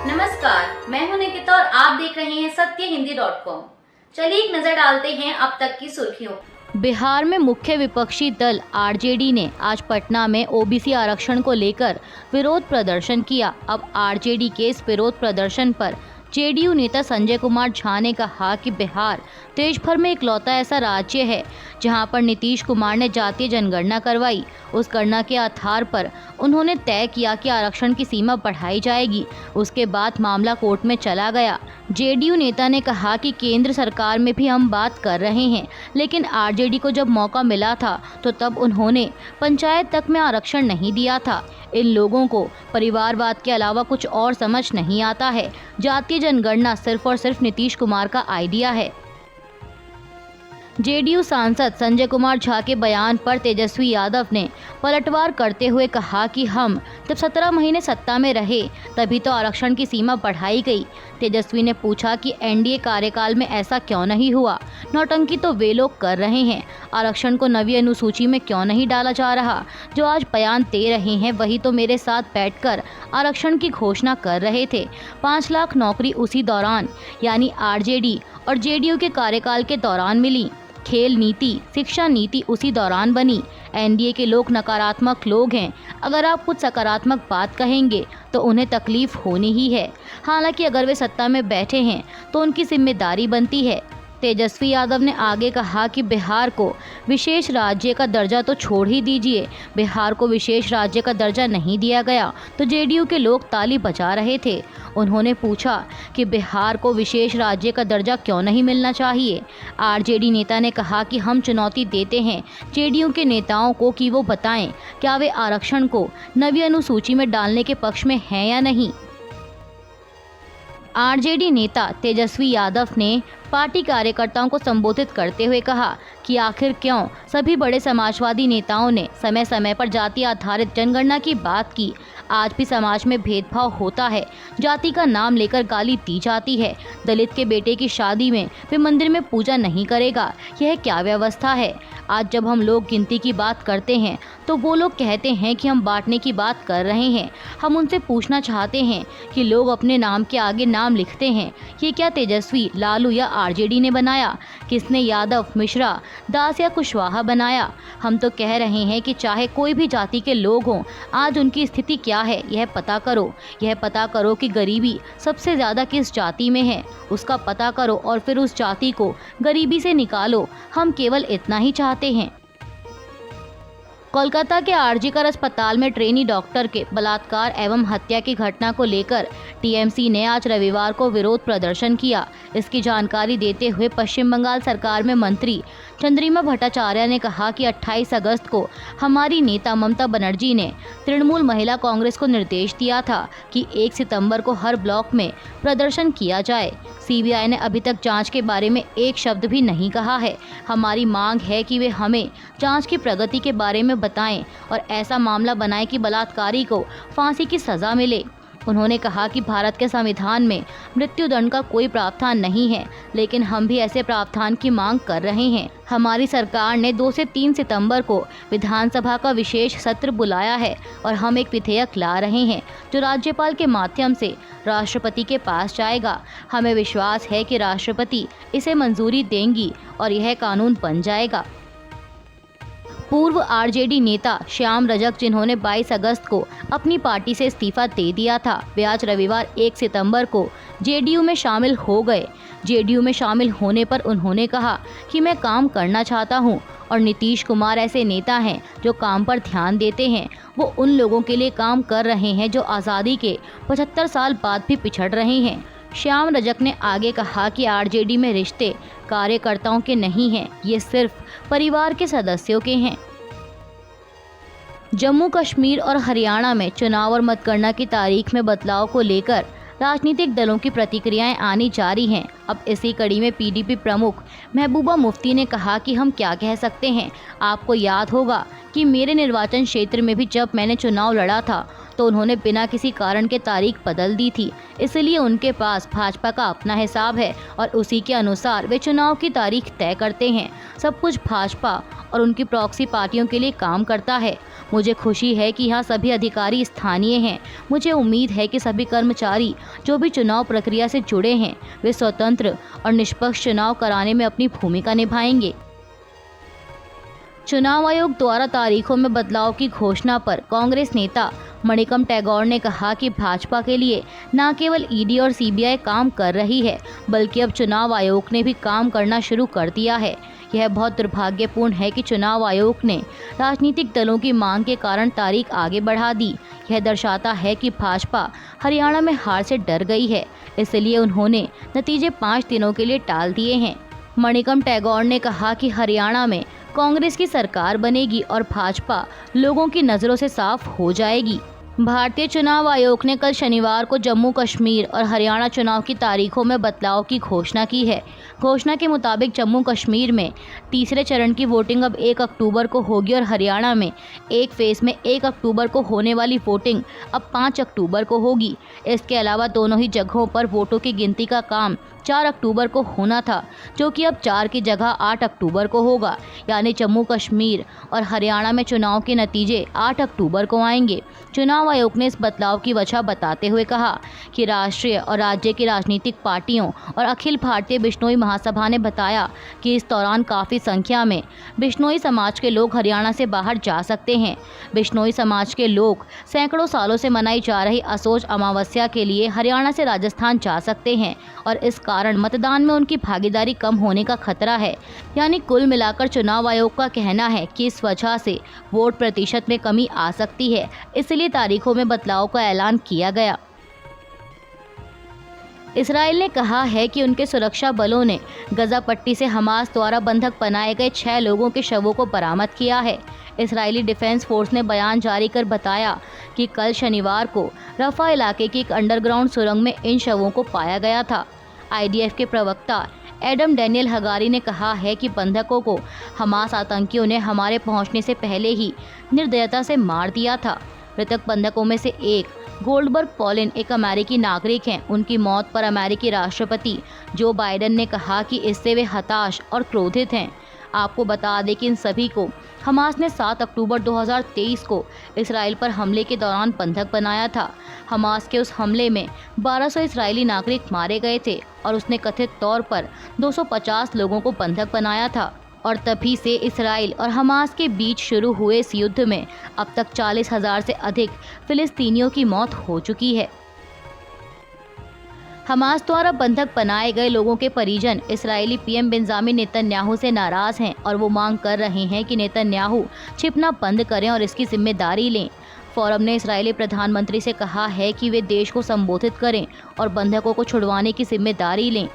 नमस्कार, मैं हूं निकिता और आप देख रहे हैं सत्यहिंदी.com। चलिए एक नजर डालते हैं अब तक की सुर्खियों। बिहार में मुख्य विपक्षी दल आरजेडी ने आज पटना में ओबीसी आरक्षण को लेकर विरोध प्रदर्शन किया। अब आरजेडी के इस विरोध प्रदर्शन पर जेडीयू नेता संजय कुमार झा ने कहा कि बिहार देश भर में इकलौता ऐसा राज्य है जहां पर नीतीश कुमार ने जातीय जनगणना करवाई। उस गणना के आधार पर उन्होंने तय किया कि आरक्षण की सीमा बढ़ाई जाएगी। उसके बाद मामला कोर्ट में चला गया। जेडीयू नेता ने कहा कि केंद्र सरकार में भी हम बात कर रहे हैं, लेकिन आरजेडी को जब मौका मिला था तो तब उन्होंने पंचायत तक में आरक्षण नहीं दिया था। इन लोगों को परिवारवाद के अलावा कुछ और समझ नहीं आता है। जातीय जनगणना सिर्फ और सिर्फ नीतीश कुमार का आइडिया है। जेडीयू सांसद संजय कुमार झा के बयान पर तेजस्वी यादव ने पलटवार करते हुए कहा कि हम जब 17 महीने सत्ता में रहे तभी तो आरक्षण की सीमा बढ़ाई गई। तेजस्वी ने पूछा कि एनडीए कार्यकाल में ऐसा क्यों नहीं हुआ। नौटंकी तो वे लोग कर रहे हैं। आरक्षण को नवी अनुसूची में क्यों नहीं डाला जा रहा। जो आज बयान दे रहे हैं वही तो मेरे साथ बैठकर आरक्षण की घोषणा कर रहे थे। 5 लाख नौकरी उसी दौरान यानी आरजेडी और जेडीयू के कार्यकाल के दौरान मिली। खेल नीति, शिक्षा नीति उसी दौरान बनी। एनडीए के लोग नकारात्मक लोग हैं। अगर आप कुछ सकारात्मक बात कहेंगे तो उन्हें तकलीफ होनी ही है। हालांकि अगर वे सत्ता में बैठे हैं तो उनकी जिम्मेदारी बनती है। तेजस्वी यादव ने आगे कहा कि बिहार को विशेष राज्य का दर्जा तो छोड़ ही दीजिए, बिहार को विशेष राज्य का दर्जा नहीं दिया गया तो जेडीयू के लोग ताली बजा रहे थे। उन्होंने पूछा कि बिहार को विशेष राज्य का दर्जा क्यों नहीं मिलना चाहिए। आरजेडी नेता ने कहा कि हम चुनौती देते हैं जेडीयू के नेताओं को कि वो बताएं क्या वे आरक्षण को नवी अनुसूची में डालने के पक्ष में हैं या नहीं। आरजेडी नेता तेजस्वी यादव ने पार्टी कार्यकर्ताओं को संबोधित करते हुए कहा कि आखिर क्यों सभी बड़े समाजवादी नेताओं ने समय समय पर जाति आधारित जनगणना की बात की। आज भी समाज में भेदभाव होता है। जाति का नाम लेकर गाली दी जाती है। दलित के बेटे की शादी में वे मंदिर में पूजा नहीं करेगा। यह क्या व्यवस्था है। आज जब हम लोग गिनती की बात करते हैं तो वो लोग कहते हैं कि हम बांटने की बात कर रहे हैं। हम उनसे पूछना चाहते हैं कि लोग अपने नाम के आगे नाम लिखते हैं। ये क्या तेजस्वी, लालू या आरजेडी ने बनाया? किसने यादव, मिश्रा, दास या कुशवाहा बनाया? हम तो कह रहे हैं कि चाहे कोई भी जाति के लोग हों, आज उनकी स्थिति क्या है यह पता करो। यह पता करो कि गरीबी सबसे ज़्यादा किस जाति में है, उसका पता करो और फिर उस जाति को गरीबी से निकालो। हम केवल इतना ही चाहते हैं। कोलकाता के आरजीकर अस्पताल में ट्रेनी डॉक्टर के बलात्कार एवं हत्या की घटना को लेकर टीएमसी ने आज रविवार को विरोध प्रदर्शन किया। इसकी जानकारी देते हुए पश्चिम बंगाल सरकार में मंत्री चंद्रिमा भट्टाचार्य ने कहा कि 28 अगस्त को हमारी नेता ममता बनर्जी ने तृणमूल महिला कांग्रेस को निर्देश दिया था कि 1 सितंबर को हर ब्लॉक में प्रदर्शन किया जाए। सीबीआई ने अभी तक जांच के बारे में एक शब्द भी नहीं कहा है। हमारी मांग है कि वे हमें जांच की प्रगति के बारे में बताएं और ऐसा मामला बनाएं कि बलात्कारी को फांसी की सजा मिले। उन्होंने कहा कि भारत के संविधान में मृत्युदंड का कोई प्रावधान नहीं है, लेकिन हम भी ऐसे प्रावधान की मांग कर रहे हैं। हमारी सरकार ने 2 से 3 सितंबर को विधानसभा का विशेष सत्र बुलाया है और हम एक विधेयक ला रहे हैं जो राज्यपाल के माध्यम से राष्ट्रपति के पास जाएगा। हमें विश्वास है कि राष्ट्रपति इसे मंजूरी देंगी और यह कानून बन जाएगा। पूर्व आरजेडी नेता श्याम रजक, जिन्होंने 22 अगस्त को अपनी पार्टी से इस्तीफा दे दिया था, वे आज रविवार 1 सितंबर को जेडीयू में शामिल हो गए। जेडीयू में शामिल होने पर उन्होंने कहा कि मैं काम करना चाहता हूं और नीतीश कुमार ऐसे नेता हैं जो काम पर ध्यान देते हैं। वो उन लोगों के लिए काम कर रहे हैं जो आज़ादी के 75 साल बाद भी पिछड़ रहे हैं। श्याम रजक ने आगे कहा कि आरजेडी में रिश्ते कार्यकर्ताओं के नहीं हैं, ये सिर्फ परिवार के सदस्यों के हैं। जम्मू कश्मीर और हरियाणा में चुनाव और मतगणना की तारीख में बदलाव को लेकर राजनीतिक दलों की प्रतिक्रियाएं आनी जारी हैं। अब इसी कड़ी में पीडीपी प्रमुख महबूबा मुफ्ती ने कहा कि हम क्या कह सकते हैं। आपको याद होगा कि मेरे निर्वाचन क्षेत्र में भी जब मैंने चुनाव लड़ा था तो उन्होंने बिना किसी कारण के तारीख बदल दी थी। इसलिए उनके पास भाजपा का अपना हिसाब है और उसी के अनुसार वे चुनाव की तारीख तय करते हैं। सब कुछ भाजपा और उनकी प्रॉक्सी पार्टियों के लिए काम करता है। मुझे खुशी है कि यहाँ सभी अधिकारी स्थानीय हैं। मुझे उम्मीद है कि सभी कर्मचारी जो भी चुनाव प्रक्रिया से जुड़े हैं वे स्वतंत्र और निष्पक्ष चुनाव कराने में अपनी भूमिका निभाएंगे। चुनाव आयोग द्वारा तारीखों में बदलाव की घोषणा पर कांग्रेस नेता मणिकम टैगोर ने कहा कि भाजपा के लिए न केवल ईडी और सीबीआई काम कर रही है, बल्कि अब चुनाव आयोग ने भी काम करना शुरू कर दिया है। यह बहुत दुर्भाग्यपूर्ण है कि चुनाव आयोग ने राजनीतिक दलों की मांग के कारण तारीख आगे बढ़ा दी। यह दर्शाता है कि भाजपा हरियाणा में हार से डर गई है, इसलिए उन्होंने नतीजे 5 दिनों के लिए टाल दिए हैं। मणिकम टैगोर ने कहा कि हरियाणा में कांग्रेस की सरकार बनेगी और भाजपा लोगों की नज़रों से साफ हो जाएगी। भारतीय चुनाव आयोग ने कल शनिवार को जम्मू कश्मीर और हरियाणा चुनाव की तारीखों में बदलाव की घोषणा की है। घोषणा के मुताबिक जम्मू कश्मीर में तीसरे चरण की वोटिंग अब 1 अक्टूबर को होगी और हरियाणा में एक फेज में 1 अक्टूबर को होने वाली वोटिंग अब 5 अक्टूबर को होगी। इसके अलावा दोनों ही जगहों पर वोटों की गिनती का काम 4 अक्टूबर को होना था, जो कि अब 4 की जगह 8 अक्टूबर को होगा। यानी जम्मू कश्मीर और हरियाणा में चुनाव के नतीजे 8 अक्टूबर को आएंगे। चुनाव आयोग ने इस बदलाव की वजह बताते हुए कहा कि राष्ट्रीय और राज्य की राजनीतिक पार्टियों और अखिल भारतीय बिश्नोई महासभा ने बताया कि इस दौरान काफ़ी संख्या में बिश्नोई समाज के लोग हरियाणा से बाहर जा सकते हैं। बिश्नोई समाज के लोग सैकड़ों सालों से मनाई जा रही असोज अमावस्या के लिए हरियाणा से राजस्थान जा सकते हैं और इस कारण मतदान में उनकी भागीदारी कम होने का खतरा है। यानी कुल मिलाकर चुनाव आयोग का कहना है कि इस वजह से वोट प्रतिशत में कमी आ सकती है, इसलिए तारीखों में बदलाव का ऐलान किया गया। इसराइल ने कहा है कि उनके सुरक्षा बलों ने गजा पट्टी से हमास द्वारा बंधक बनाए गए 6 लोगों के शवों को बरामद किया है। इसराइली डिफेंस फोर्स ने बयान जारी कर बताया कि कल शनिवार को रफा इलाके की एक अंडरग्राउंड सुरंग में इन शवों को पाया गया था। आईडीएफ के प्रवक्ता एडम डैनियल हगारी ने कहा है कि बंधकों को हमास आतंकियों ने हमारे पहुंचने से पहले ही निर्दयता से मार दिया था। मृतक बंधकों में से एक गोल्डबर्ग पॉलिन एक अमेरिकी नागरिक हैं। उनकी मौत पर अमेरिकी राष्ट्रपति जो बाइडेन ने कहा कि इससे वे हताश और क्रोधित हैं। आपको बता दें कि इन सभी को हमास ने 7 अक्टूबर 2023 को इसराइल पर हमले के दौरान बंधक बनाया था। हमास के उस हमले में 1200 इसराइली नागरिक मारे गए थे और उसने कथित तौर पर 250 लोगों को बंधक बनाया था और तभी से इसराइल और हमास के बीच शुरू हुए इस युद्ध में अब तक 40,000 से अधिक फिलिस्तीनियों की मौत हो चुकी है। हमास द्वारा बंधक बनाए गए लोगों के परिजन इस्राएली पीएम बेंजामिन नेतन्याहू से नाराज हैं और वो मांग कर रहे हैं कि नेतन्याहू छिपना बंद करें और इसकी जिम्मेदारी लें। फोरम ने इस्राएली प्रधानमंत्री से कहा है कि वे देश को संबोधित करें और बंधकों को छुड़वाने की जिम्मेदारी लें।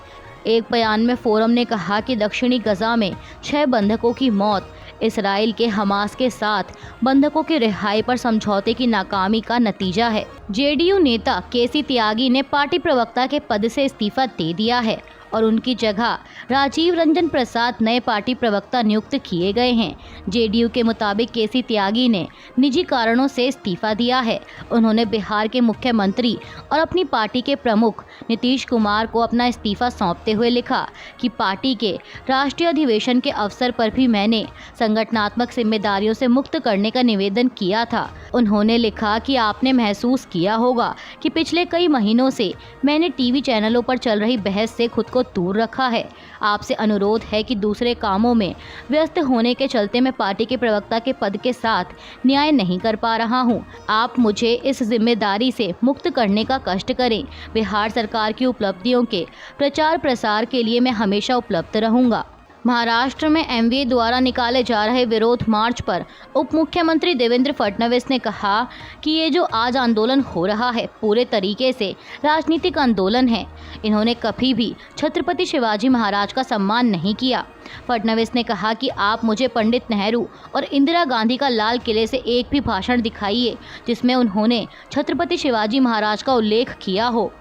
एक बयान में फोरम ने कहा कि दक्षिणी गजा में 6 बंधकों की मौत इसराइल के हमास के साथ बंधकों की रिहाई पर समझौते की नाकामी का नतीजा है। जेडीयू नेता केसी त्यागी ने पार्टी प्रवक्ता के पद से इस्तीफा दे दिया है और उनकी जगह राजीव रंजन प्रसाद नए पार्टी प्रवक्ता नियुक्त किए गए हैं। जेडीयू के मुताबिक केसी त्यागी ने निजी कारणों से इस्तीफा दिया है। उन्होंने बिहार के मुख्यमंत्री और अपनी पार्टी के प्रमुख नीतीश कुमार को अपना इस्तीफा सौंपते हुए लिखा कि पार्टी के राष्ट्रीय अधिवेशन के अवसर पर भी मैंने संगठनात्मक जिम्मेदारियों से मुक्त करने का निवेदन किया था। उन्होंने लिखा कि आपने महसूस किया होगा कि पिछले कई महीनों से मैंने टीवी चैनलों पर चल रही बहस से खुद को दूर रखा है। आपसे अनुरोध है कि दूसरे कामों में व्यस्त होने के चलते मैं पार्टी के प्रवक्ता के पद के साथ न्याय नहीं कर पा रहा हूं। आप मुझे इस जिम्मेदारी से मुक्त करने का कष्ट करें। बिहार सरकार की उपलब्धियों के प्रचार प्रसार के लिए मैं हमेशा उपलब्ध रहूंगा। महाराष्ट्र में एमवीए द्वारा निकाले जा रहे विरोध मार्च पर उप मुख्यमंत्री देवेंद्र फडणवीस ने कहा कि ये जो आज आंदोलन हो रहा है पूरे तरीके से राजनीतिक आंदोलन है। इन्होंने कभी भी छत्रपति शिवाजी महाराज का सम्मान नहीं किया। फडणवीस ने कहा कि आप मुझे पंडित नेहरू और इंदिरा गांधी का लाल किले से एक भी भाषण दिखाइए जिसमें उन्होंने छत्रपति शिवाजी महाराज का उल्लेख किया हो।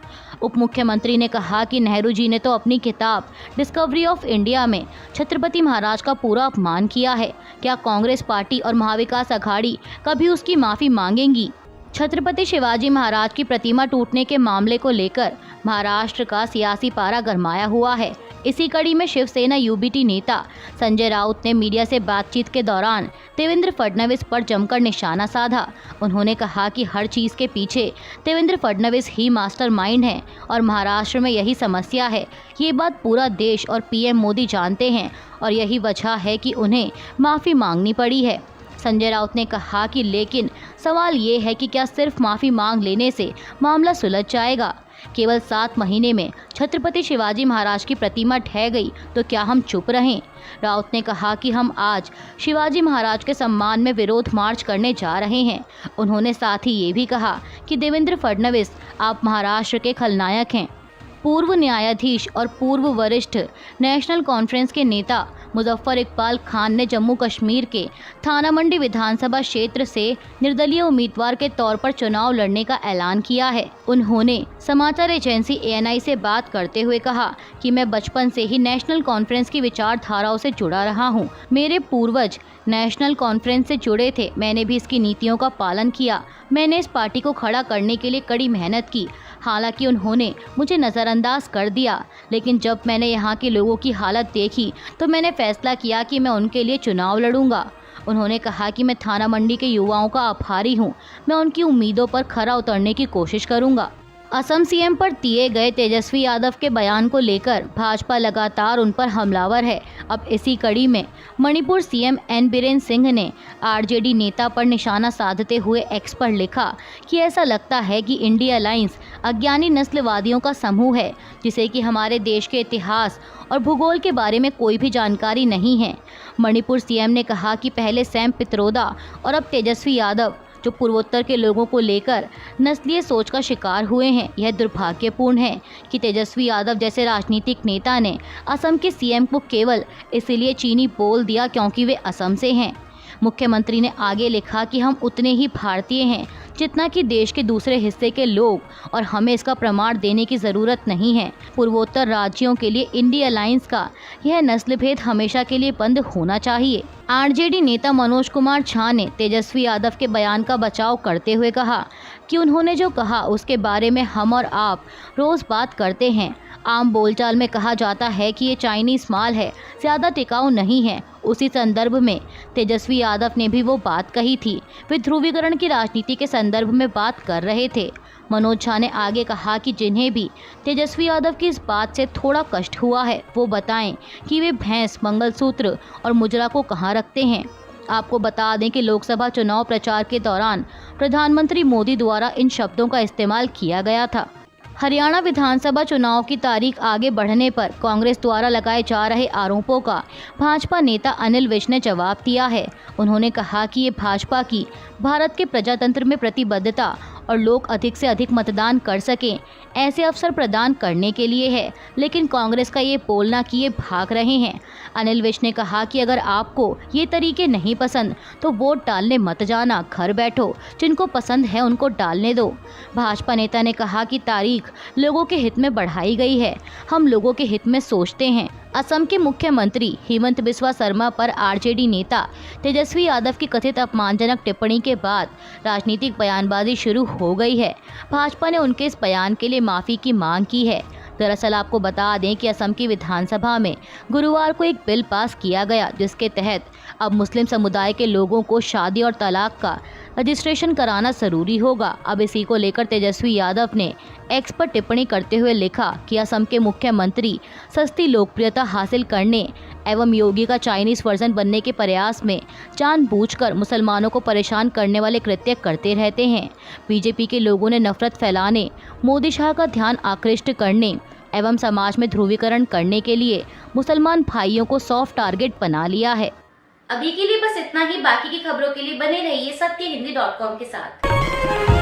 उप मुख्यमंत्री ने कहा कि नेहरू जी ने तो अपनी किताब डिस्कवरी ऑफ इंडिया में छत्रपति महाराज का पूरा अपमान किया है। क्या कांग्रेस पार्टी और महाविकास अघाड़ी कभी उसकी माफ़ी मांगेंगी? छत्रपति शिवाजी महाराज की प्रतिमा टूटने के मामले को लेकर महाराष्ट्र का सियासी पारा गरमाया हुआ है। इसी कड़ी में शिवसेना यूबीटी नेता संजय राउत ने मीडिया से बातचीत के दौरान देवेंद्र फडणवीस पर जमकर निशाना साधा। उन्होंने कहा कि हर चीज के पीछे देवेंद्र फडणवीस ही मास्टरमाइंड हैं और महाराष्ट्र में यही समस्या है। ये बात पूरा देश और पीएम मोदी जानते हैं और यही वजह है कि उन्हें माफ़ी मांगनी पड़ी है। संजय राउत ने कहा कि लेकिन सवाल ये है कि क्या सिर्फ माफ़ी मांग लेने से मामला सुलझ जाएगा? केवल 7 महीने में छत्रपति शिवाजी महाराज की प्रतिमा ढह गई तो क्या हम चुप रहें? राउत ने कहा कि हम आज शिवाजी महाराज के सम्मान में विरोध मार्च करने जा रहे हैं। उन्होंने साथ ही ये भी कहा कि देवेंद्र फडणवीस आप महाराष्ट्र के खलनायक हैं। पूर्व न्यायाधीश और पूर्व वरिष्ठ नेशनल कॉन्फ्रेंस के नेता मुजफ्फर इकबाल खान ने जम्मू कश्मीर के थाना मंडी विधानसभा क्षेत्र से निर्दलीय उम्मीदवार के तौर पर चुनाव लड़ने का ऐलान किया है। उन्होंने समाचार एजेंसी ANI से बात करते हुए कहा कि मैं बचपन से ही नेशनल कॉन्फ्रेंस की विचारधाराओं से जुड़ा रहा हूं। मेरे पूर्वज नेशनल कॉन्फ्रेंस से जुड़े थे, मैंने भी इसकी नीतियों का पालन किया। मैंने इस पार्टी को खड़ा करने के लिए कड़ी मेहनत की। हालांकि उन्होंने मुझे नज़रअंदाज कर दिया, लेकिन जब मैंने यहाँ के लोगों की हालत देखी तो मैंने फैसला किया कि मैं उनके लिए चुनाव लड़ूंगा। उन्होंने कहा कि मैं थाना मंडी के युवाओं का आभारी हूँ। मैं उनकी उम्मीदों पर खरा उतरने की कोशिश करूँगा। असम सीएम पर दिए गए तेजस्वी यादव के बयान को लेकर भाजपा लगातार उन पर हमलावर है। अब इसी कड़ी में मणिपुर सीएम एन बीरेन सिंह ने आरजेडी नेता पर निशाना साधते हुए एक्स पर लिखा कि ऐसा लगता है कि इंडिया अलायंस अज्ञानी नस्लवादियों का समूह है, जिसे कि हमारे देश के इतिहास और भूगोल के बारे में कोई भी जानकारी नहीं है। मणिपुर सीएम ने कहा कि पहले सैम पित्रोदा और अब तेजस्वी यादव जो पूर्वोत्तर के लोगों को लेकर नस्लीय सोच का शिकार हुए हैं। यह दुर्भाग्यपूर्ण है कि तेजस्वी यादव जैसे राजनीतिक नेता ने असम के सीएम को केवल इसलिए चीनी बोल दिया क्योंकि वे असम से हैं। मुख्यमंत्री ने आगे लिखा कि हम उतने ही भारतीय हैं जितना कि देश के दूसरे हिस्से के लोग और हमें इसका प्रमाण देने की ज़रूरत नहीं है। पूर्वोत्तर राज्यों के लिए इंडिया अलायंस का यह नस्लभेद हमेशा के लिए बंद होना चाहिए। आरजेडी नेता मनोज कुमार झा ने तेजस्वी यादव के बयान का बचाव करते हुए कहा कि उन्होंने जो कहा उसके बारे में हम और आप रोज़ बात करते हैं। आम बोलचाल में कहा जाता है कि ये चाइनीज़ माल है, ज़्यादा टिकाऊ नहीं है। उसी संदर्भ में तेजस्वी यादव ने भी वो बात कही थी। वे ध्रुवीकरण की राजनीति के संदर्भ में बात कर रहे थे। मनोज झा ने आगे कहा कि जिन्हें भी तेजस्वी यादव की इस बात से थोड़ा कष्ट हुआ है वो बताएं कि वे भैंस, मंगलसूत्र और मुजरा को कहाँ रखते हैं। आपको बता दें कि लोकसभा चुनाव प्रचार के दौरान प्रधानमंत्री मोदी द्वारा इन शब्दों का इस्तेमाल किया गया था। हरियाणा विधानसभा चुनाव की तारीख आगे बढ़ने पर कांग्रेस द्वारा लगाए जा रहे आरोपों का भाजपा नेता अनिल विज ने जवाब दिया है। उन्होंने कहा कि ये भाजपा की भारत के प्रजातंत्र में प्रतिबद्धता और लोग अधिक से अधिक मतदान कर सकें ऐसे अवसर प्रदान करने के लिए है, लेकिन कांग्रेस का ये बोलना कि ये भाग रहे हैं। अनिल विज ने कहा कि अगर आपको ये तरीके नहीं पसंद तो वोट डालने मत जाना, घर बैठो, जिनको पसंद है उनको डालने दो। भाजपा नेता ने कहा कि तारीख लोगों के हित में बढ़ाई गई है, हम लोगों के हित में सोचते हैं। असम के मुख्यमंत्री हेमंत बिस्वा शर्मा पर आरजेडी नेता तेजस्वी यादव की कथित अपमानजनक टिप्पणी के बाद राजनीतिक बयानबाजी शुरू हो गई है। भाजपा ने उनके इस बयान के लिए माफ़ी की मांग की है। दरअसल आपको बता दें कि असम की विधानसभा में गुरुवार को एक बिल पास किया गया जिसके तहत अब मुस्लिम समुदाय के लोगों को शादी और तलाक का रजिस्ट्रेशन कराना ज़रूरी होगा। अब इसी को लेकर तेजस्वी यादव ने एक्स पर टिप्पणी करते हुए लिखा कि असम के मुख्यमंत्री सस्ती लोकप्रियता हासिल करने एवं योगी का चाइनीज़ वर्जन बनने के प्रयास में जानबूझकर मुसलमानों को परेशान करने वाले कृत्य करते रहते हैं। बीजेपी के लोगों ने नफरत फैलाने, मोदी शाह का ध्यान आकृष्ट करने एवं समाज में ध्रुवीकरण करने के लिए मुसलमान भाइयों को सॉफ्ट टारगेट बना लिया है। अभी के लिए बस इतना ही। बाकी की खबरों के लिए बने रहिए सत्यहिंदी.com के साथ।